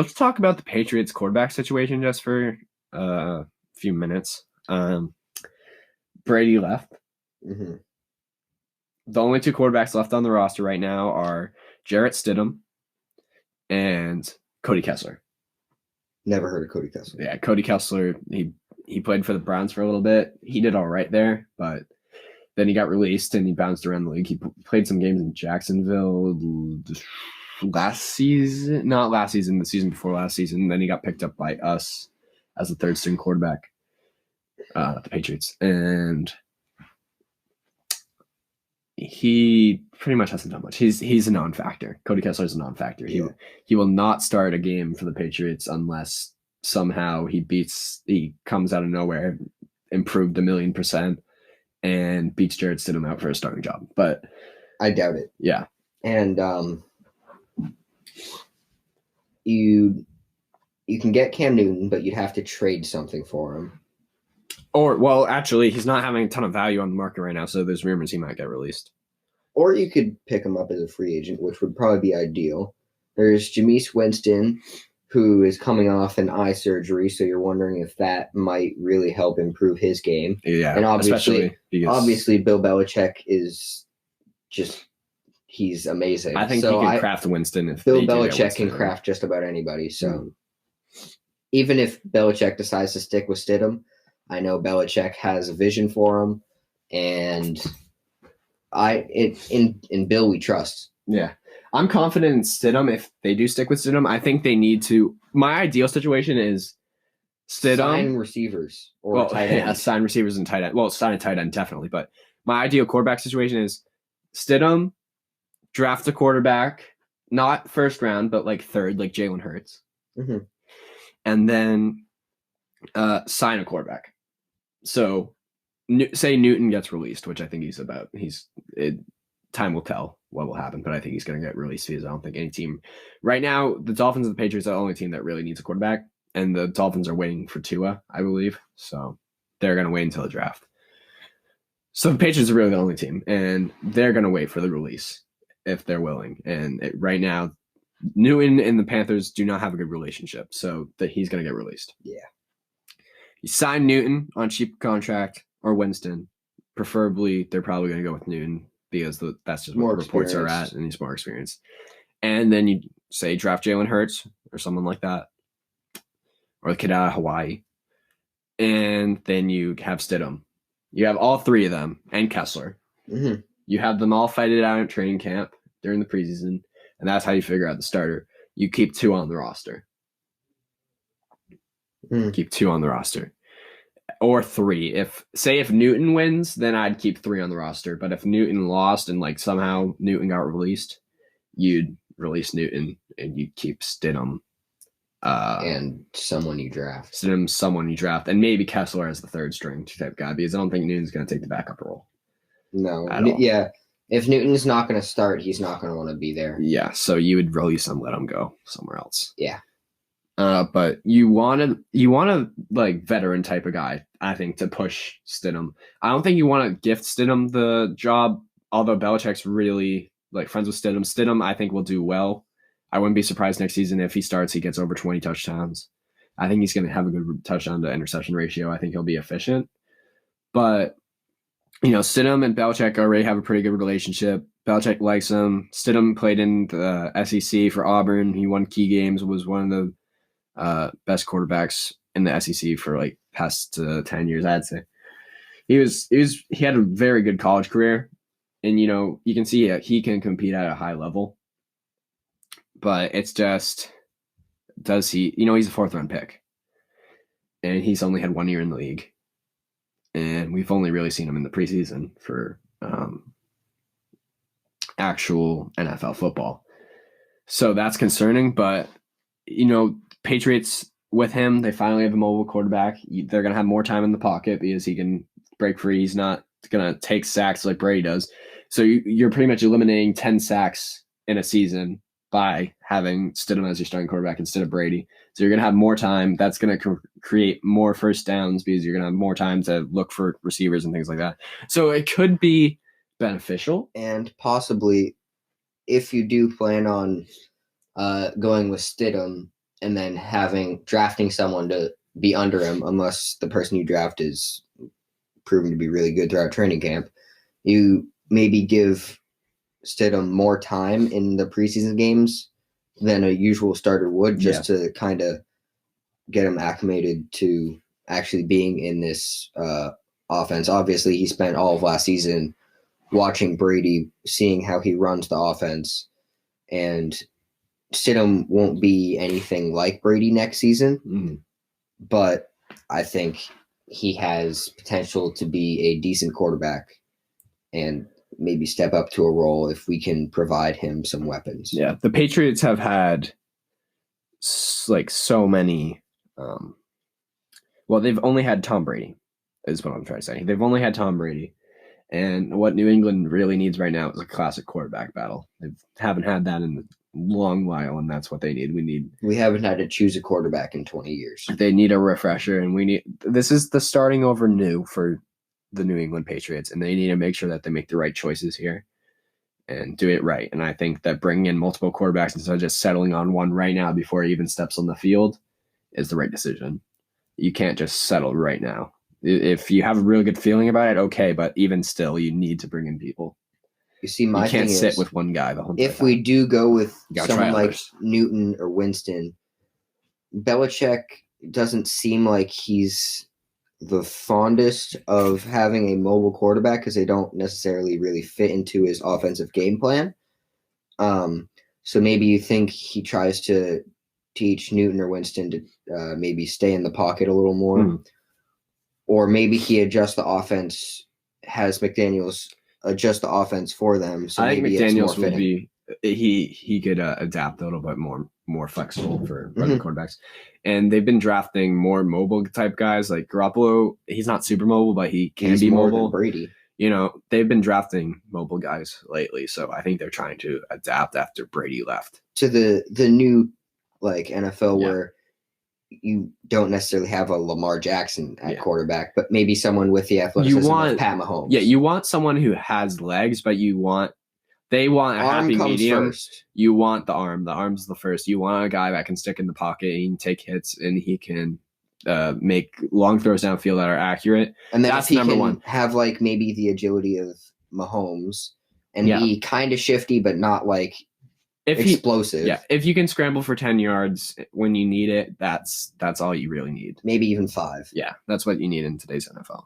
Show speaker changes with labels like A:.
A: Let's talk about the Patriots quarterback situation just for a few minutes. Brady left.
B: Mm-hmm.
A: The only two quarterbacks left on the roster right now are Jarrett Stidham and Cody Kessler.
B: Never heard of Cody Kessler.
A: Yeah, Cody Kessler, he played for the Browns for a little bit. He did all right there, but then he got released and he bounced around the league. He played some games in Jacksonville last season, not last season, the season before last season. Then he got picked up by us as the third string quarterback, the Patriots. And he pretty much hasn't done much. He's a non-factor. Cody Kessler is a non-factor.
B: Yeah.
A: He will not start a game for the Patriots unless somehow he comes out of nowhere, improved 1,000,000%, and beats Jarrett Stidham out for a starting job. But
B: I doubt it.
A: Yeah.
B: And you can get Cam Newton, but you'd have to trade something for him.
A: Or, well, actually, he's not having a ton of value on the market right now, so there's rumors he might get released.
B: Or you could pick him up as a free agent, which would probably be ideal. There's Jameis Winston, who is coming off an eye surgery, so you're wondering if that might really help improve his game.
A: Yeah,
B: and obviously Bill Belichick is just – he's amazing.
A: I think he can craft Winston. If
B: Bill Belichick can craft just about anybody. So even if Belichick decides to stick with Stidham, I know Belichick has a vision for him, and in Bill we trust.
A: Yeah. I'm confident in Stidham. If they do stick with Stidham, I think they need to. My ideal situation is Stidham.
B: Sign receivers or tight end.
A: Sign receivers and tight end. Well, sign a tight end, definitely. But my ideal quarterback situation is Stidham, draft a quarterback, not first round, but like third, like Jalen Hurts.
B: Mm-hmm.
A: And then sign a quarterback. So say Newton gets released, which I think he's about. Time will tell what will happen, but I think he's going to get released because I don't think any team right now, the Dolphins and the Patriots are the only team that really needs a quarterback, and the Dolphins are waiting for Tua, I believe. So they're going to wait until the draft. So the Patriots are really the only team, and they're going to wait for the release if they're willing. And right now, Newton and the Panthers do not have a good relationship, so that he's going to get released.
B: Yeah.
A: You sign Newton on cheap contract or Winston. Preferably, they're probably going to go with Newton because that's just what the reports are at, and he's more experienced. And then you say draft Jalen Hurts or someone like that, or the kid out of Hawaii. And then you have Stidham. You have all three of them and Kessler.
B: Mm-hmm.
A: You have them all fight it out at training camp during the preseason, and that's how you figure out the starter. You keep two on the roster. Keep two on the roster. Or three. If Newton wins, then I'd keep three on the roster. But if Newton lost and like somehow Newton got released, you'd release Newton and you'd keep Stidham.
B: And someone you draft.
A: Stidham, someone you draft. And maybe Kessler as the third string type guy, because I don't think Newton's going to take the backup role.
B: No. Yeah. If Newton's not going to start, he's not going to want to be there.
A: Yeah. So you would release him, let him go somewhere else.
B: Yeah.
A: But you want a like veteran type of guy, I think, to push Stidham. I don't think you want to gift Stidham the job, although Belichick's really like friends with Stidham. Stidham, I think, will do well. I wouldn't be surprised next season if he starts, he gets over 20 touchdowns. I think he's going to have a good touchdown to interception ratio. I think he'll be efficient. But, Stidham and Belichick already have a pretty good relationship. Belichick likes him. Stidham played in the SEC for Auburn. He won key games, was one of the best quarterbacks in the SEC for like past 10 years, I'd say. He had a very good college career, and you can see he can compete at a high level. But it's just, does he? He's a 4th round pick, and he's only had 1 year in the league, and we've only really seen him in the preseason for actual NFL football. So that's concerning, but Patriots with him, they finally have a mobile quarterback. They're going to have more time in the pocket because he can break free. He's not going to take sacks like Brady does. So you're pretty much eliminating 10 sacks in a season by having Stidham as your starting quarterback instead of Brady. So you're going to have more time. That's going to create more first downs because you're going to have more time to look for receivers and things like that. So it could be beneficial.
B: And possibly, if you do plan on going with Stidham, and then drafting someone to be under him, unless the person you draft is proven to be really good throughout training camp. You maybe give Stidham more time in the preseason games than a usual starter would, just to kind of get him acclimated to actually being in this offense. Obviously, he spent all of last season watching Brady, seeing how he runs the offense, and Stidham won't be anything like Brady next season, but I think he has potential to be a decent quarterback and maybe step up to a role if we can provide him some weapons.
A: Yeah, the Patriots have had like so many. Well, they've only had Tom Brady, is what I'm trying to say. They've only had Tom Brady. And what New England really needs right now is a classic quarterback battle. They haven't had that in a long while, and that's what they need.
B: We haven't had to choose a quarterback in 20 years.
A: They need a refresher, and this is the starting over new for the New England Patriots, and they need to make sure that they make the right choices here and do it right. And I think that bringing in multiple quarterbacks instead of just settling on one right now before he even steps on the field is the right decision. You can't just settle right now. If you have a real good feeling about it, okay, but even still, you need to bring in people.
B: You see,
A: you can't sit with one guy the whole time.
B: If we do go with someone like Newton or Winston, Belichick doesn't seem like he's the fondest of having a mobile quarterback because they don't necessarily really fit into his offensive game plan. So maybe you think he tries to teach Newton or Winston to maybe stay in the pocket a little more. Or maybe he adjusts the offense, has McDaniels adjust the offense for them. So
A: I think
B: maybe
A: McDaniels would be he could adapt a little bit more flexible for running quarterbacks. And they've been drafting more mobile type guys like Garoppolo. He's not super mobile, but he can be mobile.
B: More than Brady.
A: They've been drafting mobile guys lately, so I think they're trying to adapt after Brady left
B: to the new like NFL where you don't necessarily have a Lamar Jackson at quarterback, but maybe someone with the athleticism of Pat Mahomes.
A: Yeah, you want someone who has legs, but they want a happy medium. First. You want the arm. The arm's the first. You want a guy that can stick in the pocket, he can take hits, and he can make long throws downfield that are accurate.
B: And then that's number one. Have like maybe the agility of Mahomes and be kind of shifty, but not like explosive.
A: If you can scramble for 10 yards when you need it, that's all you really need.
B: Maybe even 5.
A: Yeah, that's what you need in today's NFL.